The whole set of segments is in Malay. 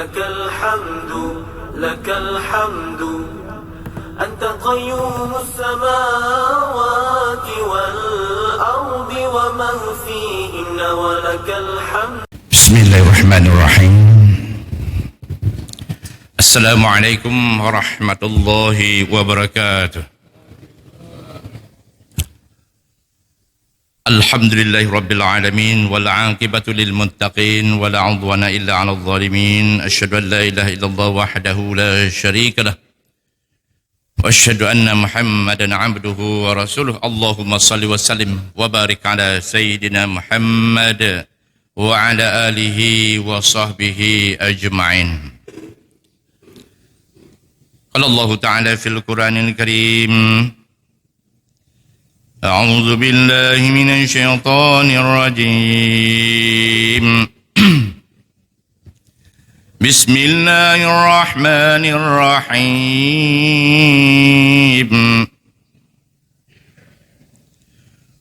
لك الحمد لك الحمد أنت قيوم السماوات والأرض ومن فيهن ولك الحمد. بسم الله الرحمن الرحيم. السلام عليكم ورحمة الله وبركاته. الحمد لله رب العالمين والعاقبة للمتقين ولا عدوان إلا على الظالمين. أشهد أن لا إله إلا الله وحده لا شريك له وأشهد أن محمدا عبده ورسوله. اللهم صل وسلم وبارك على سيدنا محمد وعلى آله وصحبه أجمعين. قال الله تعالى في القرآن الكريم: أعوذ بالله من الشيطان الرجيم. بسم الله الرحمن الرحيم.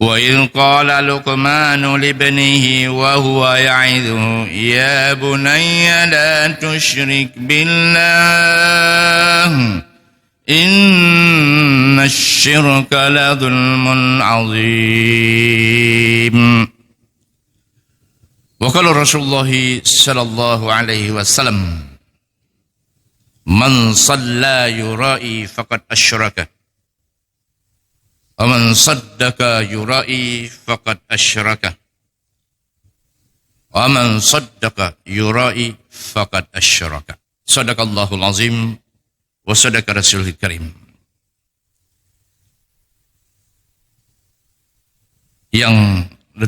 وإذ قال لقمان لابنه وهو يعظه يا بني لا تشرك بالله إن الشرك لظلم عظيم. وقال رسول الله صلى الله عليه وسلم: من صلى يرائي فقد أشرك ومن صدق يرائي فقد أشرك ومن صدق يرائي فقد أشرك. صدق الله العظيم وصدق Rasulul Karim. Yang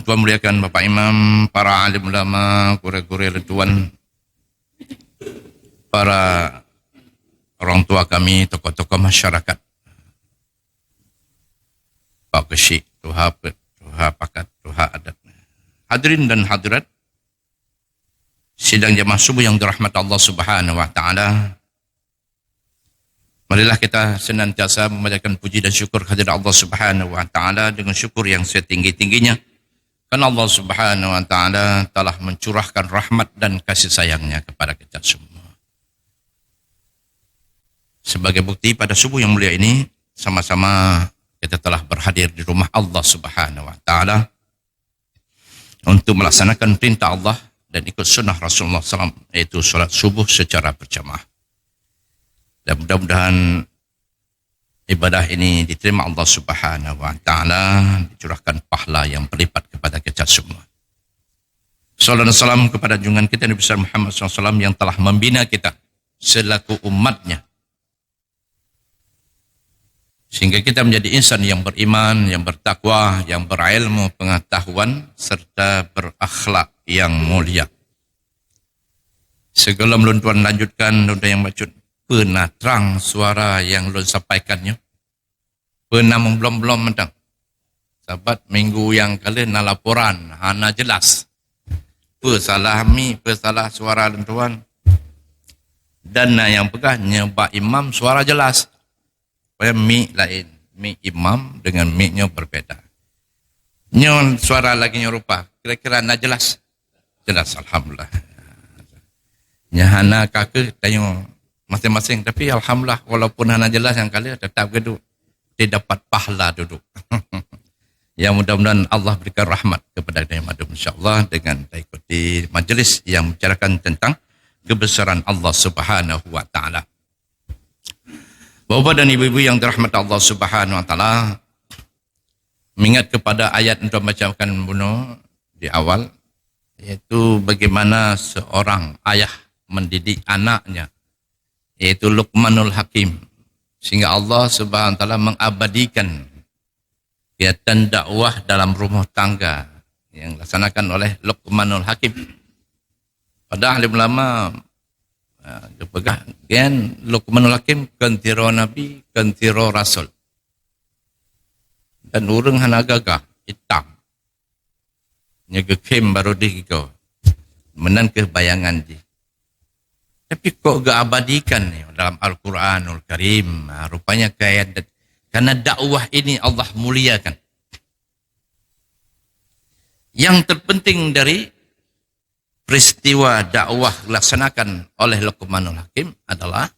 Tuan muliakan Bapak Imam, para alim ulama, guru-guru Tuan, para orang tua kami, tokoh-tokoh masyarakat, Pak Kesyik, Tuha Pakat, Tuha Adat, hadirin dan hadirat sidang jamaah subuh yang dirahmati Allah Subhanahu wa taala. Marilah kita senantiasa memanjatkan puji dan syukur kehadirat Allah Subhanahu wa taala dengan syukur yang setinggi-tingginya, karena Allah Subhanahu wa taala telah mencurahkan rahmat dan kasih sayangnya kepada kita semua. Sebagai bukti pada subuh yang mulia ini, sama-sama kita telah berhadir di rumah Allah Subhanahu wa taala untuk melaksanakan perintah Allah dan ikut sunnah Rasulullah SAW, yaitu solat subuh secara berjamaah. Dan mudah-mudahan ibadah ini diterima Allah Subhanahu wa taala, dicurahkan pahala yang berlipat kepada kita semua. Sallallahu alaihi wasallam kepada junjungan kita Nabi besar Muhammad SAW yang telah membina kita selaku umatnya, sehingga kita menjadi insan yang beriman, yang bertakwa, yang berilmu pengetahuan serta berakhlak yang mulia. Sebelum Tuan lanjutkan, Tuan yang maksud pernah terang suara yang Tuan sampaikannya, pernah belum mentang. Sahabat minggu yang kala nak laporan, hana jelas. Pesalah pesalah suara Tuan. Dan yang pegah nyebab imam suara jelas. Supaya mi lain, mi imam dengan mi-nya berbeza. Nyon suara lagi rupa, kira-kira nak jelas? Jelas, alhamdulillah. Nyahana kakak tanya masing-masing, tapi alhamdulillah walaupun hana jelas yang kali tetap geduk, dia dapat pahala duduk. Yang mudah-mudahan Allah berikan rahmat kepada dia madum insyaAllah dengan ikuti majlis yang membicarakan tentang kebesaran Allah Subhanahu wa taala. Bapak dan ibu-ibu yang dirahmati Allah Subhanahu wa taala, mengingat kepada ayat untuk bacakan bunuh di awal, yaitu bagaimana seorang ayah mendidik anaknya, yaitu Luqmanul Hakim, sehingga Allah Subhanahu wa taala mengabadikan kegiatan dakwah dalam rumah tangga yang dilaksanakan oleh Luqmanul Hakim. Pada ahli ulama dipegang Luqmanul Hakim kentiro Nabi, kentiro Rasul. Dan urang hana gagah hitam. Nyaga kem baru dihigo. Menan ke bayangan di. Tapi kok gak abadikan ni dalam Al-Quranul Karim. Rupanya kayak karena dakwah ini Allah muliakan. Yang terpenting dari peristiwa dakwah dilaksanakan oleh Luqmanul Hakim adalah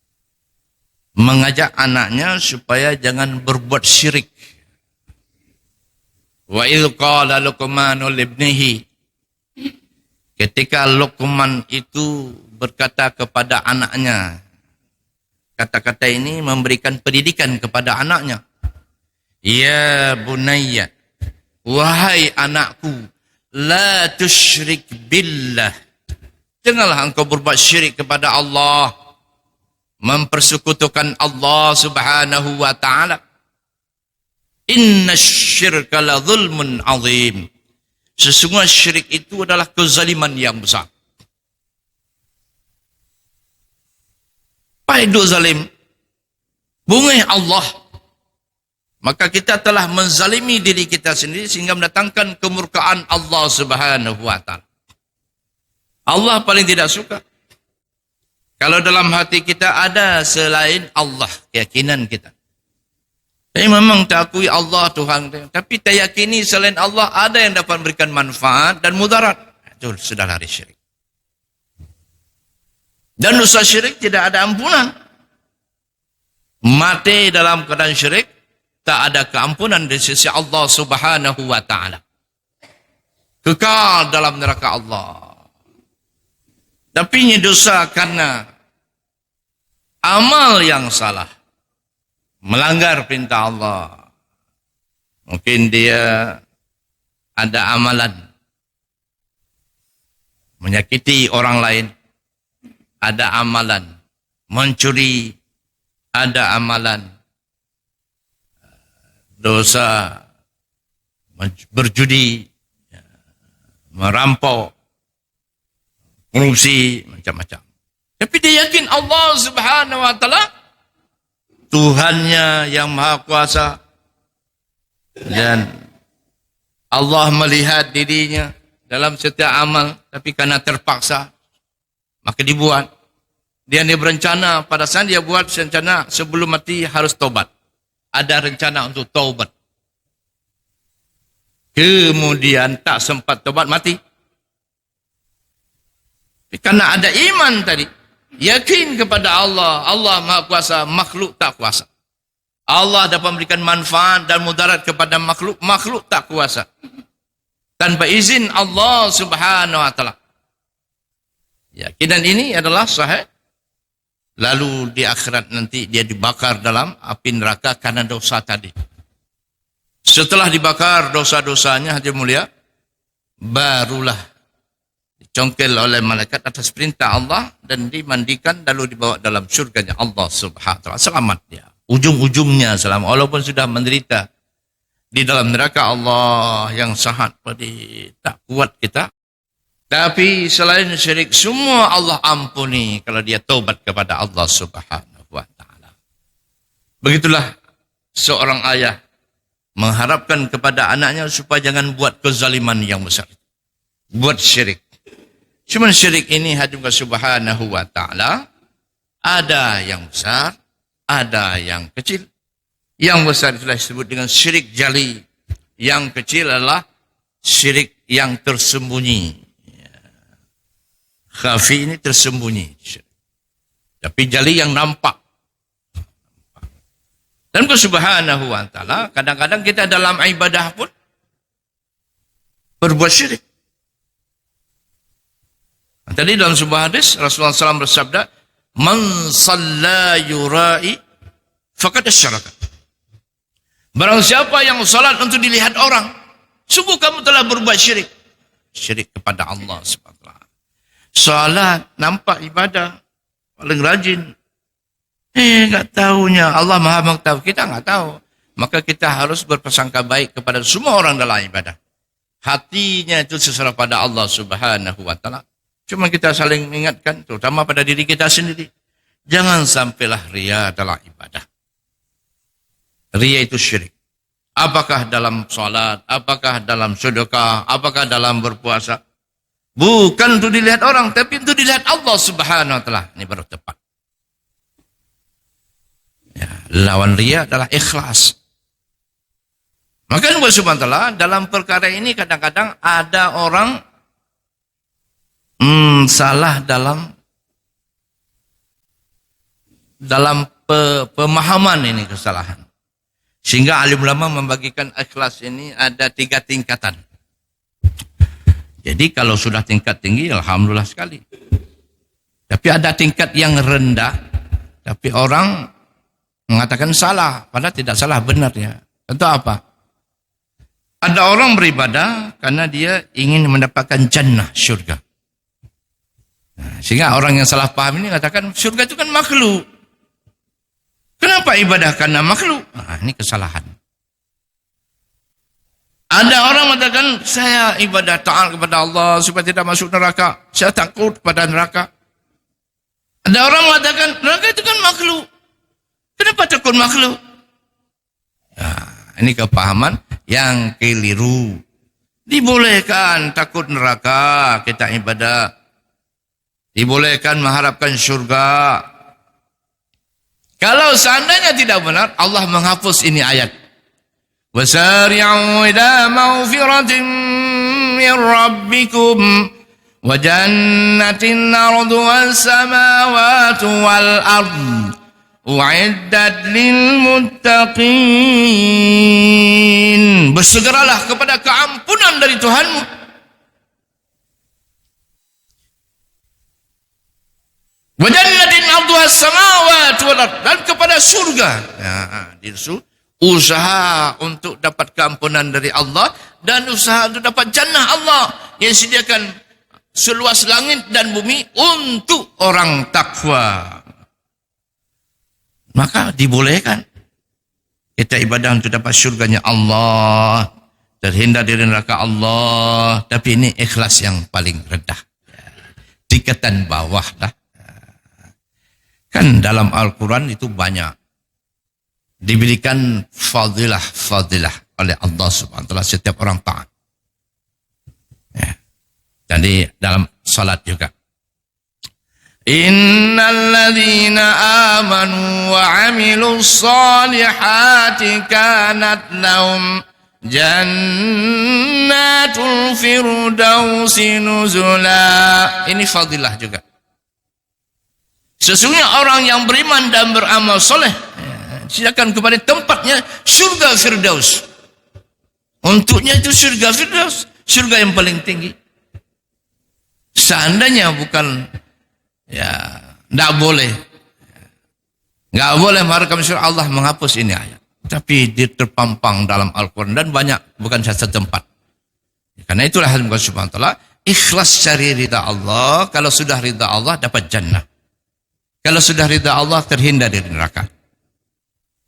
mengajak anaknya supaya jangan berbuat syirik. Wa idh qala Luqmanu libnihi, ketika Luqman itu berkata kepada anaknya, kata-kata ini memberikan pendidikan kepada anaknya. Ya bunayya, wahai anakku, la tusyrik billah, janganlah engkau berbuat syirik kepada Allah, mempersekutukan Allah subhanahu wa ta'ala. Inna syirka la zulmun azim, sesungguhnya syirik itu adalah kezaliman yang besar. Apa itu zalim? Bungai Allah. Maka kita telah menzalimi diri kita sendiri sehingga mendatangkan kemurkaan Allah subhanahu wa ta'ala. Allah paling tidak suka kalau dalam hati kita ada selain Allah, keyakinan kita. Tapi memang tak akui Allah Tuhan, tapi tak yakini selain Allah ada yang dapat memberikan manfaat dan mudarat. Itu sudah lari syirik. Dan dosa syirik tidak ada ampunan. Mati dalam keadaan syirik, tak ada keampunan dari sisi Allah subhanahu wa ta'ala. Kekal dalam neraka Allah. Tapi ini dosa karena amal yang salah. Melanggar perintah Allah. Mungkin dia ada amalan menyakiti orang lain. Ada amalan mencuri, ada amalan dosa berjudi, merampok, korupsi, macam-macam. Tapi dia yakin Allah subhanahu wa ta'ala Tuhannya yang maha kuasa, dan Allah melihat dirinya dalam setiap amal, tapi karena terpaksa maka dibuat. Dia berencana pada saat dia buat rencana sebelum mati harus taubat. Ada rencana untuk taubat. Kemudian tak sempat taubat, mati. Karena ada iman tadi, yakin kepada Allah, Allah maha kuasa, makhluk tak kuasa. Allah dapat memberikan manfaat dan mudarat kepada makhluk, makhluk tak kuasa. Tanpa izin Allah subhanahu wa ta'ala. Yakinan ini adalah sahih. Lalu di akhirat nanti dia dibakar dalam api neraka karena dosa tadi. Setelah dibakar dosa-dosanya, hadirin mulia, barulah dicongkel oleh malaikat atas perintah Allah dan dimandikan lalu dibawa dalam syurganya Allah subhanahu wa ta'ala. Selamat dia. Ujung-ujungnya selamat. Walaupun sudah menderita di dalam neraka Allah yang sangat tak kuat kita. Tapi selain syirik, semua Allah ampuni kalau dia taubat kepada Allah subhanahu wa ta'ala. Begitulah seorang ayah mengharapkan kepada anaknya supaya jangan buat kezaliman yang besar. Buat syirik. Cuma syirik ini hadirin subhanahu wa ta'ala, ada yang besar, ada yang kecil. Yang besar itulah disebut dengan syirik jali. Yang kecil adalah syirik yang tersembunyi. Khafi ini tersembunyi. Tapi jali yang nampak. Dan subhanahu wa ta'ala, kadang-kadang kita dalam ibadah pun berbuat syirik. Tadi dalam sebuah hadis, Rasulullah SAW bersabda, Man salla yura'i faqad asyaraka. Barang siapa yang salat untuk dilihat orang, sungguh kamu telah berbuat syirik. Syirik kepada Allah subhanahu wa ta'ala. Salat, nampak ibadah, paling rajin. Tak tahunya, Allah maha mengetahui, kita tak tahu. Maka kita harus berprasangka baik kepada semua orang dalam ibadah. Hatinya itu seserah pada Allah subhanahu wa ta'ala. Cuma kita saling mengingatkan, terutama pada diri kita sendiri. Jangan sampailah ria dalam ibadah. Ria itu syirik. Apakah dalam salat, apakah dalam sedekah, apakah dalam berpuasa. Bukan untuk dilihat orang, tapi untuk dilihat Allah subhanahu wa ta'ala. Ini baru tepat. Ya, lawan ria adalah ikhlas. Maka Allah subhanahu wa ta'ala dalam perkara ini kadang-kadang ada orang salah dalam pemahaman ini kesalahan. Sehingga alim ulama membagikan ikhlas ini ada 3 tingkatan. Jadi kalau sudah tingkat tinggi, alhamdulillah sekali. Tapi ada tingkat yang rendah, tapi orang mengatakan salah, padahal tidak salah, benar ya. Tentu apa? Ada orang beribadah karena dia ingin mendapatkan jannah, syurga. Sehingga orang yang salah paham ini katakan syurga itu kan makhluk. Kenapa ibadah karena makhluk? Ini kesalahan. Ada orang mengatakan saya ibadah taat kepada Allah supaya tidak masuk neraka. Saya takut pada neraka. Ada orang mengatakan neraka itu kan makhluk. Kenapa takut makhluk? Ini kepahaman yang keliru. Dibolehkan takut neraka kita ibadah. Dibolehkan mengharapkan syurga. Kalau seandainya tidak benar, Allah menghapus ini ayat. Wasari'u ila maghfiratin min rabbikum wa jannatin arduha as-samawati wal ard u'iddat lil muttaqin. Bersegeralah kepada keampunan dari Tuhanmu. Wa jannatin arduha as-samawati wal ard, dan kepada surga. Usaha untuk dapat keampunan dari Allah dan usaha untuk dapat jannah Allah yang sediakan seluas langit dan bumi untuk orang takwa. Maka dibolehkan kita ibadah untuk dapat syurganya Allah, terhindar dari neraka Allah. Tapi ini ikhlas yang paling rendah, tingkatan bawah lah. Kan dalam Al-Quran itu banyak diberikan fadilah oleh Allah Subhanahu wa taala setiap orang taat. Ya. Jadi dalam salat juga. Innal ladzina amanu wa 'amilus solihati kanat lahum jannatul firdausi nuzula. Ini fadilah juga. Sesungguhnya orang yang beriman dan beramal soleh silakan kepada tempatnya surga Firdaus. Untuknya itu surga Firdaus, surga yang paling tinggi. Seandainya bukan tidak boleh mengharapkan surga, Allah menghapus ini ayat. Tapi dia terpampang dalam Al-Quran dan banyak, bukan satu tempat. Karena itulah Allah Subhanahu wa taala ikhlas cari ridha Allah. Kalau sudah ridha Allah dapat jannah. Kalau sudah ridha Allah terhindar dari neraka.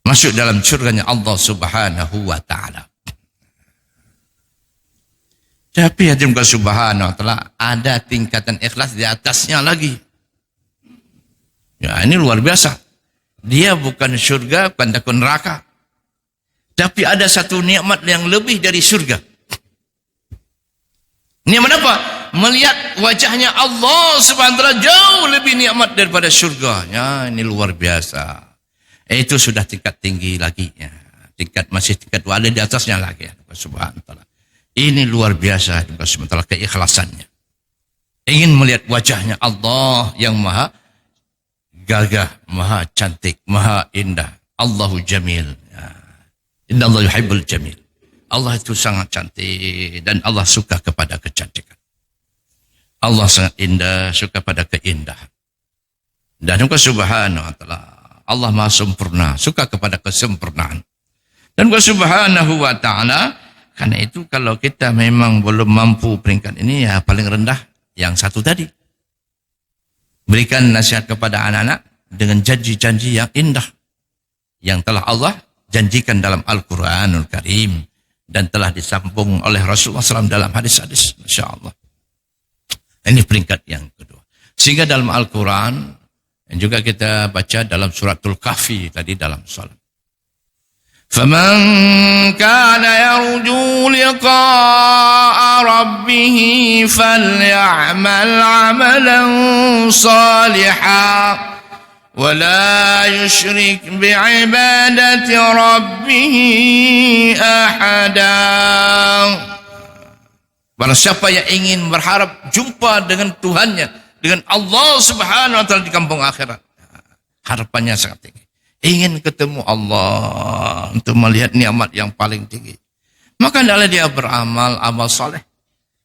Masuk dalam surganya Allah Subhanahu wa taala. Tapi hadirin Subhanahu wa taala ada tingkatan ikhlas di atasnya lagi. Ya, ini luar biasa. Dia bukan surga, bukan takut neraka. Tapi ada satu nikmat yang lebih dari surga. Nikmat apa? Melihat wajahnya Allah Subhanahu wa taala jauh lebih nikmat daripada surga. Ya, ini luar biasa. Itu sudah tingkat tinggi lagi. Ya. Masih tingkat wali di atasnya lagi. Ya. Subhanahu wa taala. Ini luar biasa. Subhanahu wa taala keikhlasannya. Ingin melihat wajahnya Allah yang maha gagah, maha cantik, maha indah. Allahu jamil. Ya. Inna Allah yuhibbul jamil. Allah itu sangat cantik dan Allah suka kepada kecantikan. Allah sangat indah, suka pada keindahan. Dan juga Subhanahu wa taala, Allah Maha sempurna, suka kepada kesempurnaan. Dan juga Subhanahu wa taala, karena itu kalau kita memang belum mampu peringkat ini, ya paling rendah yang satu tadi. Berikan nasihat kepada anak-anak dengan janji-janji yang indah yang telah Allah janjikan dalam Al-Quranul Karim dan telah disambung oleh Rasulullah SAW dalam hadis-hadis. Masya Allah. Ini peringkat yang kedua. Sehingga dalam Al-Quran, dan juga kita baca dalam suratul Kahfi tadi dalam salat. فَمَنْ كَانَ يَرْجُو لِقَاءَ رَبِّهِ فَلْيَعْمَلْ عَمَلًا صَالِحًا وَلَا يُشْرِكْ بِعِبَادَةِ رَبِّهِ أَحَدًا. Barang siapa yang ingin berharap jumpa dengan Tuhannya dengan Allah Subhanahu wa taala di kampung akhirat. Harapannya sangat tinggi. Ingin ketemu Allah untuk melihat nikmat yang paling tinggi. Maka hendaklah dia beramal amal soleh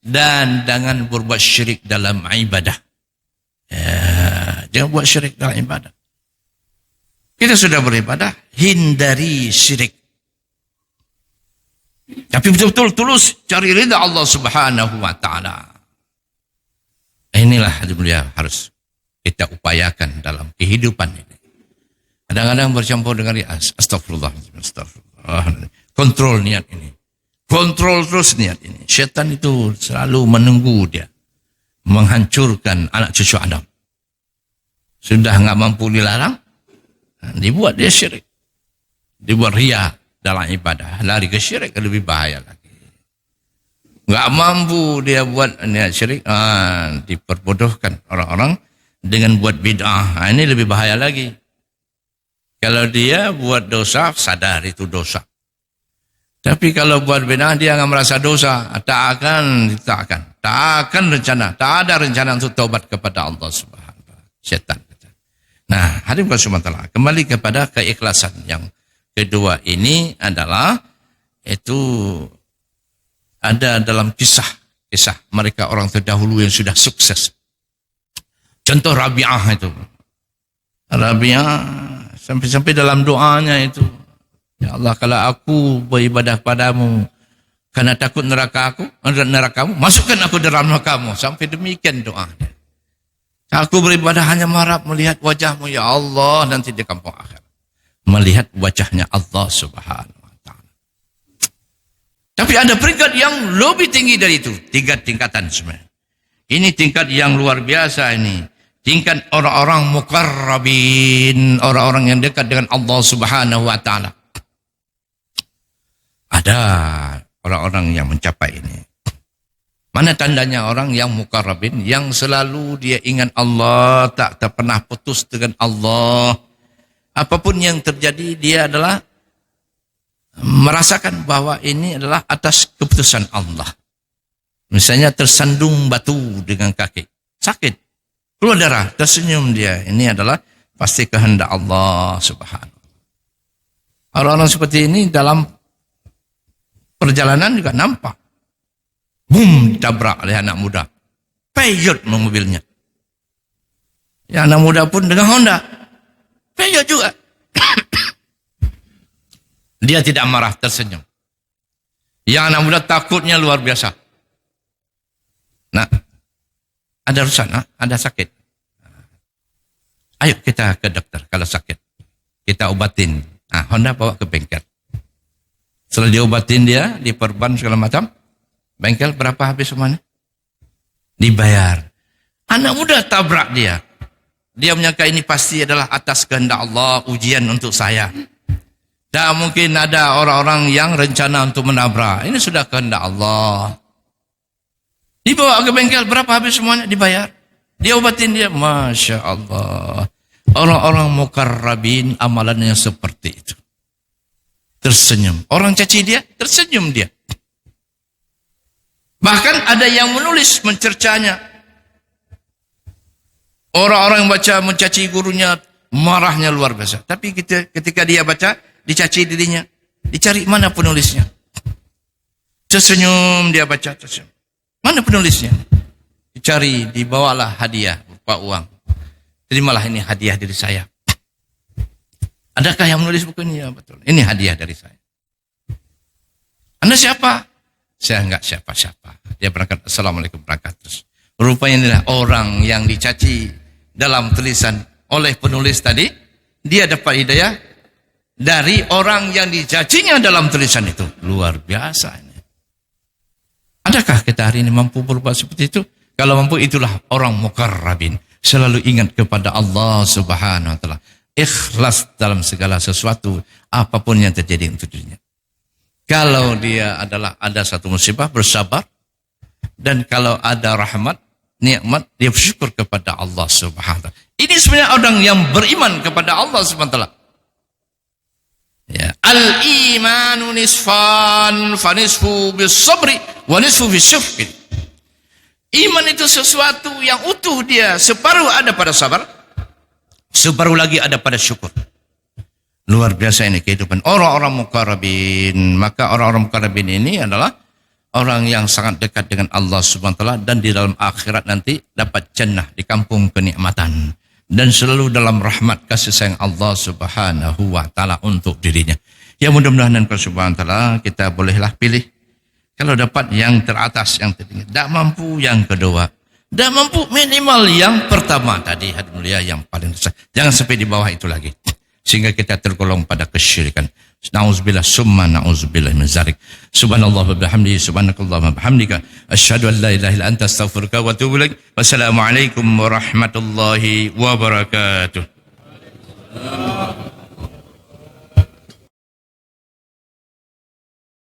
dan jangan berbuat syirik dalam ibadah. Jangan buat syirik dalam ibadah. Kita sudah beribadah, hindari syirik. Tapi betul-betul tulus cari ridha Allah Subhanahu wa taala. Inilah yang harus kita upayakan dalam kehidupan ini. Kadang-kadang bercampur dengan astagfirullah. Kontrol niat ini. Kontrol terus niat ini. Syaitan itu selalu menunggu dia. Menghancurkan anak cucu Adam. Sudah enggak mampu dilarang, dibuat dia syirik. Dibuat riya dalam ibadah. Lari ke syirik lebih bahaya lagi. Enggak mampu dia buat niat syirik, diperbodohkan orang-orang dengan buat bid'ah. Ini lebih bahaya lagi. Kalau dia buat dosa, sadar itu dosa. Tapi kalau buat bid'ah, dia enggak merasa dosa. Tak akan rencana. Tak ada rencana untuk taubat kepada Allah Subhanahu wa taala. Syaitan. Nah, hadirin subhanahu kembali kepada keikhlasan. Yang kedua ini adalah itu ada dalam kisah mereka orang terdahulu yang sudah sukses. Contoh Rabi'ah itu. Rabi'ah sampai dalam doanya itu, ya Allah, kalau aku beribadah padamu karena takut nerakamu, masukkan aku dalam nerakamu. Sampai demikian doa. Aku beribadah hanya mengharap melihat wajahmu ya Allah nanti di kampung akhir. Melihat wajahnya Allah Subhanahu wa taala. Tapi ada peringkat yang lebih tinggi dari itu. 3 tingkatan sebenarnya. Ini tingkat yang luar biasa ini. Tingkat orang-orang muqarrabin, orang-orang yang dekat dengan Allah Subhanahu wa taala. Ada orang-orang yang mencapai ini. Mana tandanya orang yang muqarrabin, yang selalu dia ingat Allah, tak pernah putus dengan Allah. Apapun yang terjadi, dia adalah merasakan bahwa ini adalah atas keputusan Allah. Misalnya tersandung batu dengan kaki, sakit, keluar darah, tersenyum dia. Ini adalah pasti kehendak Allah Subhanahu. Orang-orang seperti ini dalam perjalanan juga nampak. Boom, tabrak oleh anak muda. Peyot mobilnya. Ya, anak muda pun dengan Honda. Peyot juga. Dia tidak marah, tersenyum. Yang anak muda takutnya luar biasa. Nah, ada urusan, ada sakit. Ayo kita ke dokter kalau sakit. Kita obatin. Nah, Honda bawa ke bengkel. Setelah diobatin dia, diperban segala macam. Bengkel berapa habis semuanya? Dibayar. Anak muda tabrak dia. Dia menyangka ini pasti adalah atas kehendak Allah, ujian untuk saya. Tak mungkin ada orang-orang yang rencana untuk menabrak. Ini sudah kehendak Allah. Dibawa ke bengkel, berapa habis semuanya? Dibayar. Dia obatin dia. Masya Allah. Orang-orang muqarrabin amalannya seperti itu. Tersenyum. Orang caci dia, tersenyum dia. Bahkan ada yang menulis, mencercanya. Orang-orang yang baca mencaci gurunya, marahnya luar biasa. Tapi ketika dia baca, dicaci dirinya. Dicari mana penulisnya. Tersenyum dia baca, tersenyum. Mana penulisnya? Dicari, dibawalah hadiah berupa uang. Terimalah ini hadiah dari saya. Adakah yang menulis buku ini? Ya, betul. Ini hadiah dari saya. Anda siapa? Saya enggak siapa-siapa. Dia berangkat, Assalamualaikum, berangkat terus. Rupanya inilah orang yang dicaci dalam tulisan oleh penulis tadi. Dia dapat hidayah dari orang yang dicacinya dalam tulisan itu. Luar biasa ini. Adakah kita hari ini mampu berbuat seperti itu? Kalau mampu, itulah orang muqarrabin. Selalu ingat kepada Allah Subhanahu wa taala. Ikhlas dalam segala sesuatu, apapun yang terjadi untuk dirinya. Kalau dia adalah ada satu musibah, bersabar. Dan kalau ada rahmat, nikmat, dia bersyukur kepada Allah Subhanahu wa taala. Ini sebenarnya orang yang beriman kepada Allah Subhanahu wa taala. Ya, al-imanu nisfan, fanisfu bis sabri wa nisfu bis syukri. Iman itu sesuatu yang utuh dia. Separuh ada pada sabar, separuh lagi ada pada syukur. Luar biasa ini kehidupan orang-orang muqarrabin. Maka orang-orang muqarrabin ini adalah orang yang sangat dekat dengan Allah Subhanahu wa taala, dan di dalam akhirat nanti dapat jannah di kampung kenikmatan, dan selalu dalam rahmat kasih sayang Allah Subhanahu wa taala untuk dirinya. Ya, mudah-mudahan dengan Subhanahu wa taala kita bolehlah pilih. Kalau dapat yang teratas, yang tertinggi. Tak mampu yang kedua. Tak mampu minimal yang pertama tadi. Hadirin mulia, yang paling besar. Jangan sampai di bawah itu lagi. Sehingga kita tergolong pada kesyirikan. Na'udzubillah summa na'udzubillah min zalik. Subhanallah wa bihamdihi, subhanakallah wa bihamdika. Asyhadu an la ilaha illa anta astaghfiruka wa atubu ilaik. Wassalamualaikum warahmatullahi wabarakatuh.